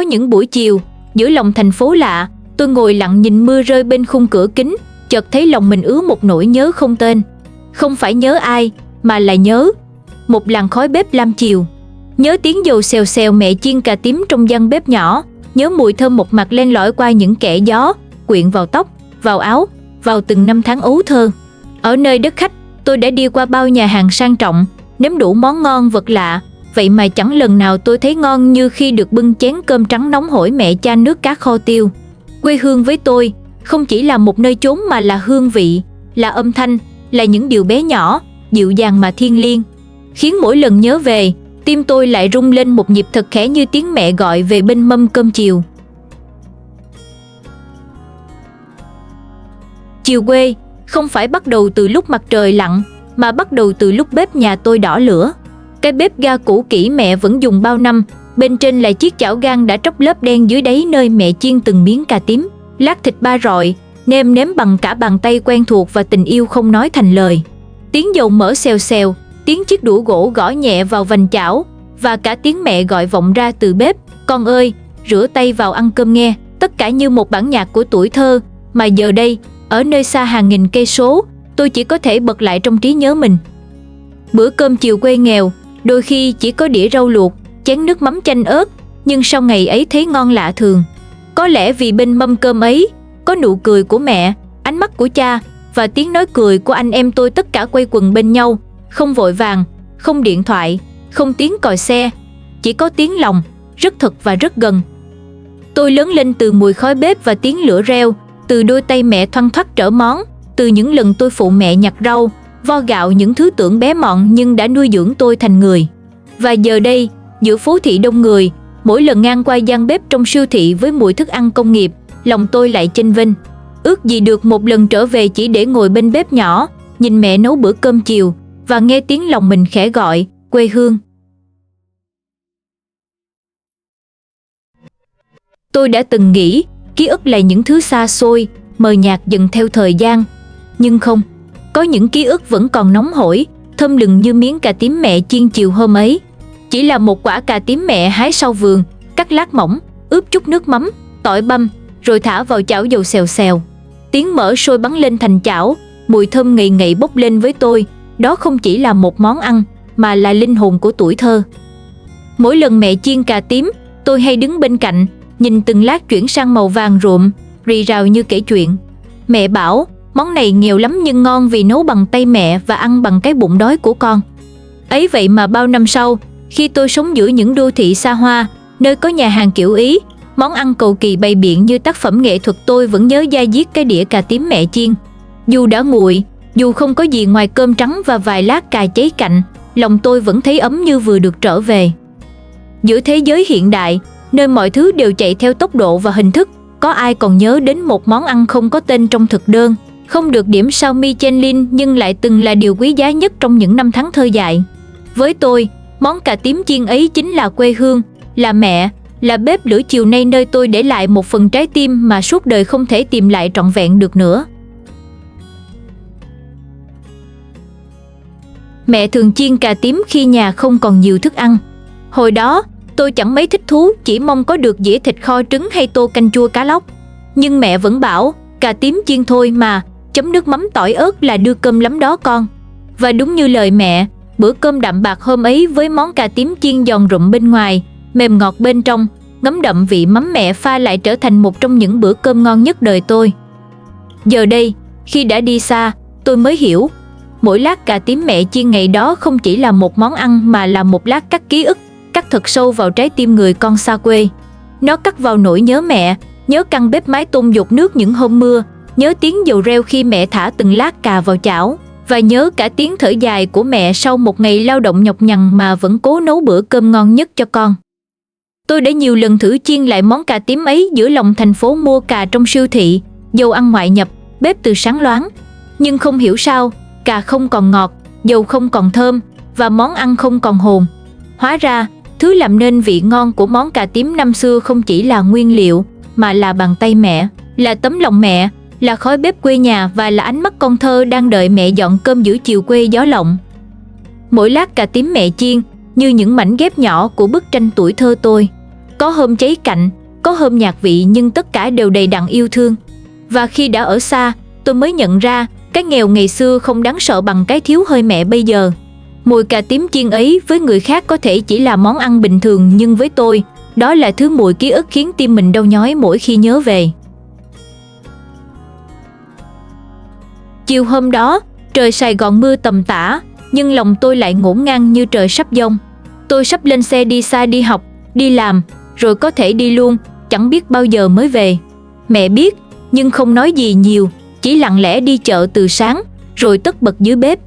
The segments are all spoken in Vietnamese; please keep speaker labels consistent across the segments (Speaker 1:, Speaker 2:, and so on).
Speaker 1: những buổi chiều, giữa lòng thành phố lạ, tôi ngồi lặng nhìn mưa rơi bên khung cửa kính, chợt thấy lòng mình ứa một nỗi nhớ không tên. Không phải nhớ ai, mà là nhớ một làn khói bếp lam chiều. Nhớ tiếng dầu xèo xèo mẹ chiên cà tím trong gian bếp nhỏ. Nhớ mùi thơm một mặt len lỏi qua những kẽ gió, quyện vào tóc, vào áo, vào từng năm tháng ấu thơ. Ở nơi đất khách, tôi đã đi qua bao nhà hàng sang trọng, nếm đủ món ngon vật lạ. Vậy mà chẳng lần nào tôi thấy ngon như khi được bưng chén cơm trắng nóng hổi mẹ chan nước cá kho tiêu. Quê hương với tôi không chỉ là một nơi chốn mà là hương vị, là âm thanh, là những điều bé nhỏ, dịu dàng mà thiêng liêng, khiến mỗi lần nhớ về, tim tôi lại rung lên một nhịp thật khẽ như tiếng mẹ gọi về bên mâm cơm chiều. Chiều quê không phải bắt đầu từ lúc mặt trời lặn, mà bắt đầu từ lúc bếp nhà tôi đỏ lửa. Cái bếp ga cũ kỹ mẹ vẫn dùng bao năm, bên trên là chiếc chảo gang đã tróc lớp đen dưới đáy nơi mẹ chiên từng miếng cà tím, lát thịt ba rọi, nêm nếm bằng cả bàn tay quen thuộc và tình yêu không nói thành lời. Tiếng dầu mỡ xèo xèo, tiếng chiếc đũa gỗ gõ nhẹ vào vành chảo, và cả tiếng mẹ gọi vọng ra từ bếp, "Con ơi, rửa tay vào ăn cơm nghe." Tất cả như một bản nhạc của tuổi thơ, mà giờ đây, ở nơi xa hàng nghìn cây số, tôi chỉ có thể bật lại trong trí nhớ mình. Bữa cơm chiều quê nghèo, đôi khi chỉ có đĩa rau luộc, chén nước mắm chanh ớt, nhưng sau ngày ấy thấy ngon lạ thường. Có lẽ vì bên mâm cơm ấy có nụ cười của mẹ, ánh mắt của cha và tiếng nói cười của anh em tôi, tất cả quây quần bên nhau, không vội vàng, không điện thoại, không tiếng còi xe, chỉ có tiếng lòng, rất thật và rất gần. Tôi lớn lên từ mùi khói bếp và tiếng lửa reo, từ đôi tay mẹ thoăn thoắt trở món, từ những lần tôi phụ mẹ nhặt rau, vo gạo, những thứ tưởng bé mọn nhưng đã nuôi dưỡng tôi thành người. Và giờ đây, giữa phố thị đông người, mỗi lần ngang qua gian bếp trong siêu thị với mùi thức ăn công nghiệp, lòng tôi lại chênh vênh. Ước gì được một lần trở về chỉ để ngồi bên bếp nhỏ, nhìn mẹ nấu bữa cơm chiều và nghe tiếng lòng mình khẽ gọi, quê hương. Tôi đã từng nghĩ ký ức là những thứ xa xôi, mờ nhạt dần theo thời gian. Nhưng không, có những ký ức vẫn còn nóng hổi, thơm lừng như miếng cà tím mẹ chiên chiều hôm ấy. Chỉ là một quả cà tím mẹ hái sau vườn, cắt lát mỏng, ướp chút nước mắm, tỏi băm, rồi thả vào chảo dầu xèo xèo. Tiếng mỡ sôi bắn lên thành chảo, mùi thơm ngậy ngậy bốc lên với tôi. Đó không chỉ là một món ăn, mà là linh hồn của tuổi thơ. Mỗi lần mẹ chiên cà tím, tôi hay đứng bên cạnh, nhìn từng lát chuyển sang màu vàng rụm, rì rào như kể chuyện. Mẹ bảo, món này nghèo lắm nhưng ngon vì nấu bằng tay mẹ và ăn bằng cái bụng đói của con. Ấy vậy mà bao năm sau, khi tôi sống giữa những đô thị xa hoa, nơi có nhà hàng kiểu Ý, món ăn cầu kỳ bày biện như tác phẩm nghệ thuật, tôi vẫn nhớ dai diết cái đĩa cà tím mẹ chiên. Dù đã nguội, dù không có gì ngoài cơm trắng và vài lát cà cháy cạnh, lòng tôi vẫn thấy ấm như vừa được trở về. Giữa thế giới hiện đại, nơi mọi thứ đều chạy theo tốc độ và hình thức, có ai còn nhớ đến một món ăn không có tên trong thực đơn, không được điểm sao Michelin nhưng lại từng là điều quý giá nhất trong những năm tháng thơ dại. Với tôi, món cà tím chiên ấy chính là quê hương, là mẹ, là bếp lửa chiều nay nơi tôi để lại một phần trái tim mà suốt đời không thể tìm lại trọn vẹn được nữa. Mẹ thường chiên cà tím khi nhà không còn nhiều thức ăn. Hồi đó, tôi chẳng mấy thích thú, chỉ mong có được dĩa thịt kho trứng hay tô canh chua cá lóc. Nhưng mẹ vẫn bảo, cà tím chiên thôi mà, chấm nước mắm tỏi ớt là đưa cơm lắm đó con. Và đúng như lời mẹ, bữa cơm đạm bạc hôm ấy với món cà tím chiên giòn rụm bên ngoài, mềm ngọt bên trong, ngấm đậm vị mắm mẹ pha lại trở thành một trong những bữa cơm ngon nhất đời tôi. Giờ đây, khi đã đi xa, tôi mới hiểu, mỗi lát cà tím mẹ chiên ngày đó không chỉ là một món ăn mà là một lát cắt ký ức, cắt thật sâu vào trái tim người con xa quê. Nó cắt vào nỗi nhớ mẹ, nhớ căn bếp mái tôn dột nước những hôm mưa, nhớ tiếng dầu reo khi mẹ thả từng lát cà vào chảo, và nhớ cả tiếng thở dài của mẹ sau một ngày lao động nhọc nhằn mà vẫn cố nấu bữa cơm ngon nhất cho con. Tôi đã nhiều lần thử chiên lại món cà tím ấy giữa lòng thành phố, mua cà trong siêu thị, dầu ăn ngoại nhập, bếp từ sáng loáng. Nhưng không hiểu sao, cà không còn ngọt, dầu không còn thơm, và món ăn không còn hồn. Hóa ra, thứ làm nên vị ngon của món cà tím năm xưa không chỉ là nguyên liệu, mà là bàn tay mẹ, là tấm lòng mẹ, là khói bếp quê nhà và là ánh mắt con thơ đang đợi mẹ dọn cơm giữa chiều quê gió lộng. Mỗi lát cà tím mẹ chiên như những mảnh ghép nhỏ của bức tranh tuổi thơ tôi. Có hôm cháy cạnh, có hôm nhạt vị, nhưng tất cả đều đầy đặn yêu thương. Và khi đã ở xa, tôi mới nhận ra cái nghèo ngày xưa không đáng sợ bằng cái thiếu hơi mẹ bây giờ. Mùi cà tím chiên ấy với người khác có thể chỉ là món ăn bình thường, nhưng với tôi, đó là thứ mùi ký ức khiến tim mình đau nhói mỗi khi nhớ về. Chiều hôm đó, trời Sài Gòn mưa tầm tã, nhưng lòng tôi lại ngổn ngang như trời sắp giông. Tôi sắp lên xe đi xa, đi học, đi làm, rồi có thể đi luôn, chẳng biết bao giờ mới về. Mẹ biết, nhưng không nói gì nhiều, chỉ lặng lẽ đi chợ từ sáng, rồi tất bật dưới bếp.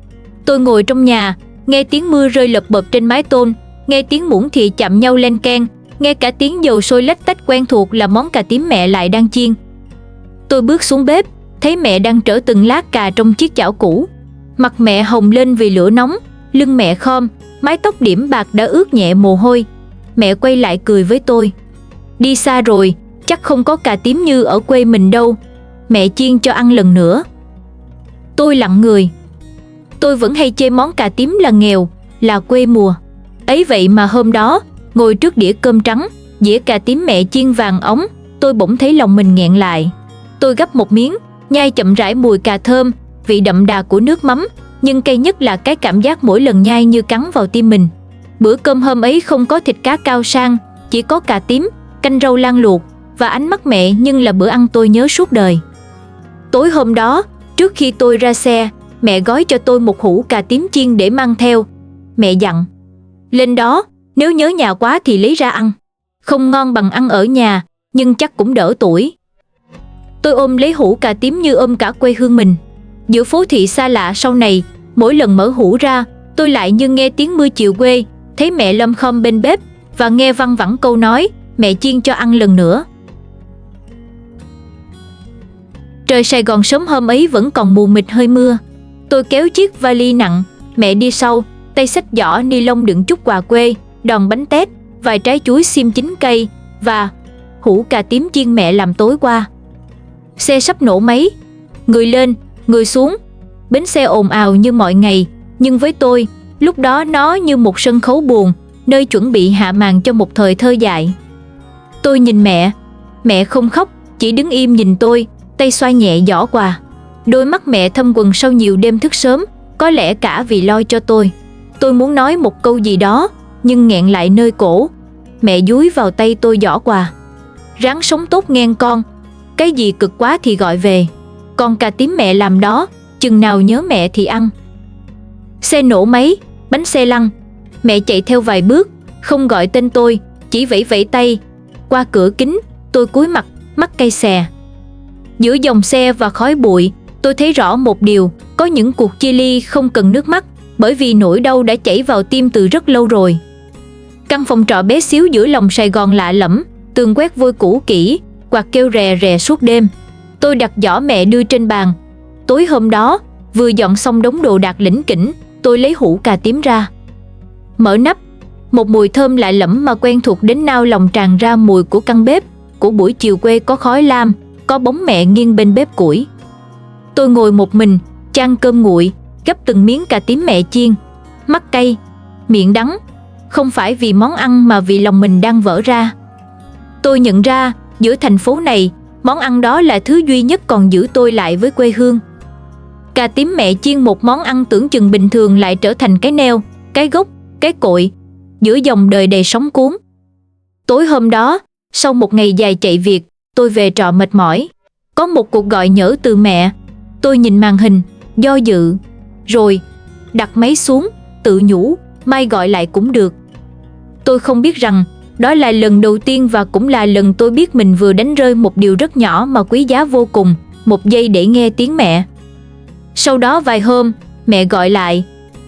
Speaker 1: Tôi ngồi trong nhà, nghe tiếng mưa rơi lập bập trên mái tôn, nghe tiếng muỗng thìa chạm nhau len keng, nghe cả tiếng dầu sôi lách tách quen thuộc là món cà tím mẹ lại đang chiên. Tôi bước xuống bếp, thấy mẹ đang trở từng lát cà trong chiếc chảo cũ. Mặt mẹ hồng lên vì lửa nóng, lưng mẹ khom, mái tóc điểm bạc đã ướt nhẹ mồ hôi. Mẹ quay lại cười với tôi. Đi xa rồi, chắc không có cà tím như ở quê mình đâu. Mẹ chiên cho ăn lần nữa. Tôi lặng người. Tôi vẫn hay chê món cà tím là nghèo, là quê mùa. Ấy vậy mà hôm đó, ngồi trước đĩa cơm trắng, dĩa cà tím mẹ chiên vàng óng, tôi bỗng thấy lòng mình nghẹn lại. Tôi gắp một miếng, nhai chậm rãi mùi cà thơm, vị đậm đà của nước mắm, nhưng cay nhất là cái cảm giác mỗi lần nhai như cắn vào tim mình. Bữa cơm hôm ấy không có thịt cá cao sang, chỉ có cà tím, canh rau lang luộc và ánh mắt mẹ, nhưng là bữa ăn tôi nhớ suốt đời. Tối hôm đó, trước khi tôi ra xe, mẹ gói cho tôi một hũ cà tím chiên để mang theo. Mẹ dặn, lên đó, nếu nhớ nhà quá thì lấy ra ăn. Không ngon bằng ăn ở nhà, nhưng chắc cũng đỡ tuổi. Tôi ôm lấy hũ cà tím như ôm cả quê hương mình. Giữa phố thị xa lạ sau này, mỗi lần mở hũ ra, tôi lại như nghe tiếng mưa chiều quê, thấy mẹ lom khom bên bếp và nghe văng vẳng câu nói, mẹ chiên cho ăn lần nữa. Trời Sài Gòn sớm hôm ấy vẫn còn mù mịt hơi mưa. Tôi kéo chiếc vali nặng, mẹ đi sau, tay xách giỏ ni lông đựng chút quà quê, đòn bánh tét, vài trái chuối xiêm chín cây và hũ cà tím chiên mẹ làm tối qua. Xe sắp nổ máy, người lên, người xuống. Bến xe ồn ào như mọi ngày, nhưng với tôi, lúc đó nó như một sân khấu buồn, nơi chuẩn bị hạ màn cho một thời thơ dại. Tôi nhìn mẹ không khóc, chỉ đứng im nhìn tôi, tay xoa nhẹ giỏ quà. Đôi mắt mẹ thâm quầng sau nhiều đêm thức sớm, có lẽ cả vì lo cho tôi. Tôi muốn nói một câu gì đó, nhưng nghẹn lại nơi cổ. Mẹ dúi vào tay tôi giỏ quà. Ráng sống tốt ngang con, cái gì cực quá thì gọi về. Còn cà tím mẹ làm đó, chừng nào nhớ mẹ thì ăn. Xe nổ máy, bánh xe lăn. Mẹ chạy theo vài bước, không gọi tên tôi, chỉ vẫy vẫy tay. Qua cửa kính, tôi cúi mặt, mắt cay xè. Giữa dòng xe và khói bụi, tôi thấy rõ một điều, có những cuộc chia ly không cần nước mắt, bởi vì nỗi đau đã chảy vào tim từ rất lâu rồi. Căn phòng trọ bé xíu giữa lòng Sài Gòn lạ lẫm, tường quét vôi cũ kỹ, quạt kêu rè rè suốt đêm. Tôi đặt giỏ mẹ đưa trên bàn. Tối hôm đó, vừa dọn xong đống đồ đạc lỉnh kỉnh, tôi lấy hũ cà tím ra. Mở nắp, một mùi thơm lạ lẫm mà quen thuộc đến nao lòng tràn ra, mùi của căn bếp, của buổi chiều quê có khói lam, có bóng mẹ nghiêng bên bếp củi. Tôi ngồi một mình, chan cơm nguội, gắp từng miếng cà tím mẹ chiên. Mắt cay, miệng đắng, không phải vì món ăn mà vì lòng mình đang vỡ ra. Tôi nhận ra, giữa thành phố này, món ăn đó là thứ duy nhất còn giữ tôi lại với quê hương. Cà tím mẹ chiên, một món ăn tưởng chừng bình thường, lại trở thành cái neo, cái gốc, cái cội giữa dòng đời đầy sóng cuốn. Tối hôm đó, sau một ngày dài chạy việc, tôi về trọ mệt mỏi. Có một cuộc gọi nhỡ từ mẹ. Tôi nhìn màn hình, do dự, rồi đặt máy xuống, tự nhủ, mai gọi lại cũng được. Tôi không biết rằng, đó là lần đầu tiên và cũng là lần tôi biết mình vừa đánh rơi một điều rất nhỏ mà quý giá vô cùng, một giây để nghe tiếng mẹ. Sau đó vài hôm, mẹ gọi lại.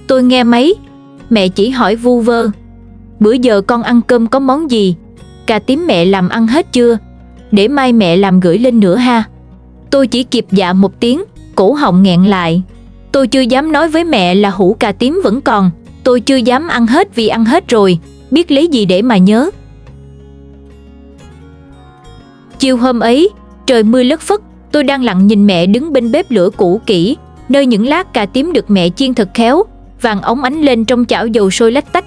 Speaker 1: Tôi nghe máy, mẹ chỉ hỏi vu vơ. Bữa giờ con ăn cơm có món gì? Cà tím mẹ làm ăn hết chưa? Để mai mẹ làm gửi lên nữa ha. Tôi chỉ kịp dạ một tiếng, cổ họng nghẹn lại. Tôi chưa dám nói với mẹ là hũ cà tím vẫn còn. Tôi chưa dám ăn hết vì ăn hết rồi, biết lấy gì để mà nhớ. Chiều hôm ấy, trời mưa lất phất, tôi đang lặng nhìn mẹ đứng bên bếp lửa cũ kỹ, nơi những lát cà tím được mẹ chiên thật khéo, vàng óng ánh lên trong chảo dầu sôi lách tách.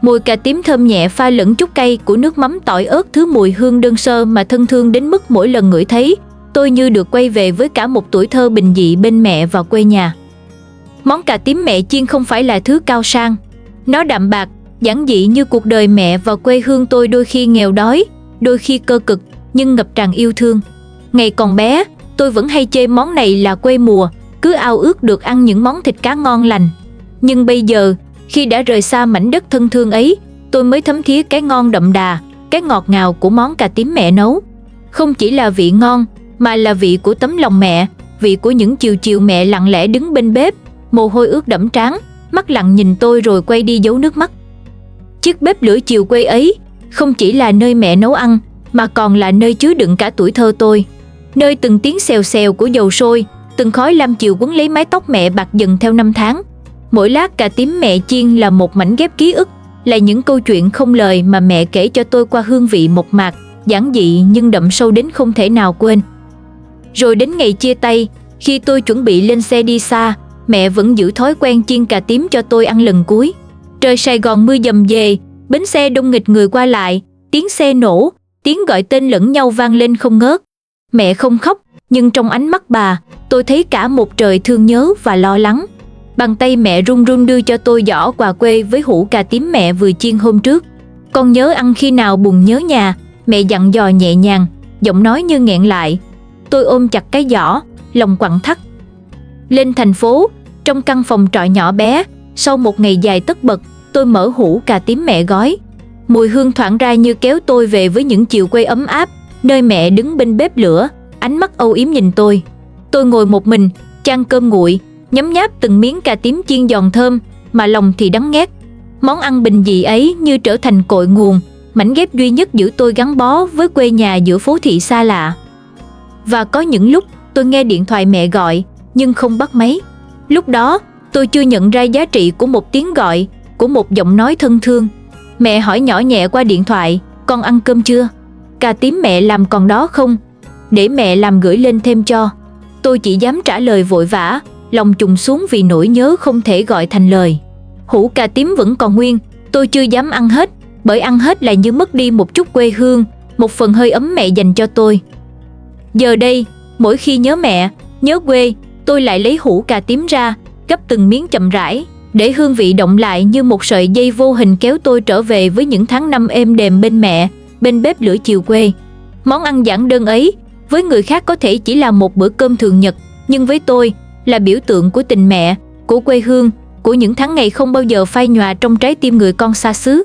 Speaker 1: Mùi cà tím thơm nhẹ pha lẫn chút cay của nước mắm tỏi ớt, thứ mùi hương đơn sơ mà thân thương đến mức mỗi lần ngửi thấy, tôi như được quay về với cả một tuổi thơ bình dị bên mẹ và quê nhà. Món cà tím mẹ chiên không phải là thứ cao sang. Nó đạm bạc, giản dị như cuộc đời mẹ và quê hương tôi, đôi khi nghèo đói, đôi khi cơ cực, nhưng ngập tràn yêu thương. Ngày còn bé, tôi vẫn hay chê món này là quê mùa, cứ ao ước được ăn những món thịt cá ngon lành. Nhưng bây giờ, khi đã rời xa mảnh đất thân thương ấy, tôi mới thấm thía cái ngon đậm đà, cái ngọt ngào của món cà tím mẹ nấu. Không chỉ là vị ngon, mà là vị của tấm lòng mẹ, vị của những chiều chiều mẹ lặng lẽ đứng bên bếp, mồ hôi ướt đẫm trán, mắt lặng nhìn tôi rồi quay đi giấu nước mắt. Chiếc bếp lửa chiều quê ấy không chỉ là nơi mẹ nấu ăn, mà còn là nơi chứa đựng cả tuổi thơ tôi. Nơi từng tiếng xèo xèo của dầu sôi, từng khói lam chiều quấn lấy mái tóc mẹ bạc dần theo năm tháng. Mỗi lát cà tím mẹ chiên là một mảnh ghép ký ức, là những câu chuyện không lời mà mẹ kể cho tôi qua hương vị mộc mạc, giản dị nhưng đậm sâu đến không thể nào quên. Rồi đến ngày chia tay, khi tôi chuẩn bị lên xe đi xa, mẹ vẫn giữ thói quen chiên cà tím cho tôi ăn lần cuối. Trời Sài Gòn mưa dầm về, bến xe đông nghịt người qua lại, tiếng xe nổ, tiếng gọi tên lẫn nhau vang lên không ngớt. Mẹ không khóc, nhưng trong ánh mắt bà, tôi thấy cả một trời thương nhớ và lo lắng. Bàn tay mẹ run run đưa cho tôi giỏ quà quê với hũ cà tím mẹ vừa chiên hôm trước. Con nhớ ăn khi nào buồn nhớ nhà, mẹ dặn dò nhẹ nhàng, giọng nói như nghẹn lại. Tôi ôm chặt cái giỏ, lòng quặn thắt. Lên thành phố, trong căn phòng trọ nhỏ bé, sau một ngày dài tất bật, tôi mở hũ cà tím mẹ gói. Mùi hương thoảng ra như kéo tôi về với những chiều quê ấm áp, nơi mẹ đứng bên bếp lửa, ánh mắt âu yếm nhìn tôi. Tôi ngồi một mình, chan cơm nguội, nhấm nháp từng miếng cà tím chiên giòn thơm, mà lòng thì đắng nghét. Món ăn bình dị ấy như trở thành cội nguồn, mảnh ghép duy nhất giữ tôi gắn bó với quê nhà giữa phố thị xa lạ. Và có những lúc tôi nghe điện thoại mẹ gọi, nhưng không bắt máy. Lúc đó, tôi chưa nhận ra giá trị của một tiếng gọi, của một giọng nói thân thương. Mẹ hỏi nhỏ nhẹ qua điện thoại, con ăn cơm chưa? Cà tím mẹ làm còn đó không? Để mẹ làm gửi lên thêm cho. Tôi chỉ dám trả lời vội vã, lòng trùng xuống vì nỗi nhớ không thể gọi thành lời. Hũ cà tím vẫn còn nguyên, tôi chưa dám ăn hết, bởi ăn hết là như mất đi một chút quê hương, một phần hơi ấm mẹ dành cho tôi. Giờ đây, mỗi khi nhớ mẹ, nhớ quê, tôi lại lấy hũ cà tím ra, gấp từng miếng chậm rãi, để hương vị động lại như một sợi dây vô hình kéo tôi trở về với những tháng năm êm đềm bên mẹ, bên bếp lửa chiều quê. Món ăn giản đơn ấy, với người khác có thể chỉ là một bữa cơm thường nhật, nhưng với tôi là biểu tượng của tình mẹ, của quê hương, của những tháng ngày không bao giờ phai nhòa trong trái tim người con xa xứ.